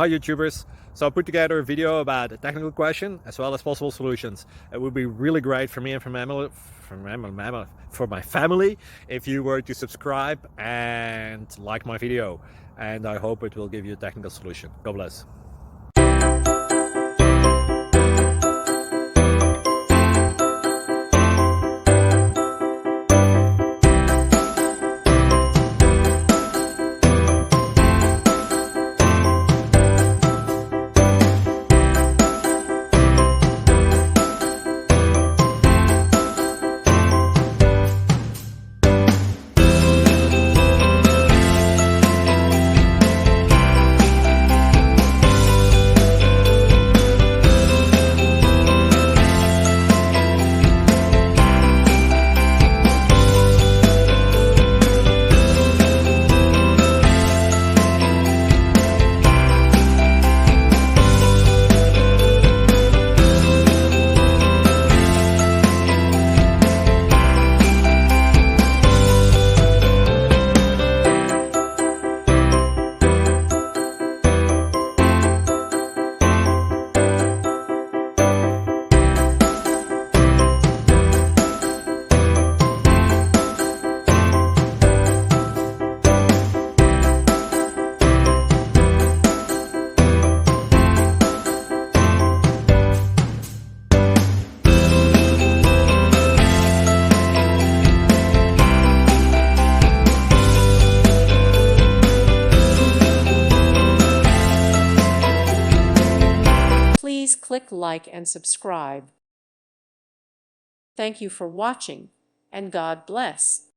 Hi YouTubers! So I put together a video about a technical question as well as possible solutions. It would be really great for me and for my family if you were to subscribe and like my video, and I hope it will give you a technical solution. God bless. Please click like and subscribe. Thank you for watching, and God bless.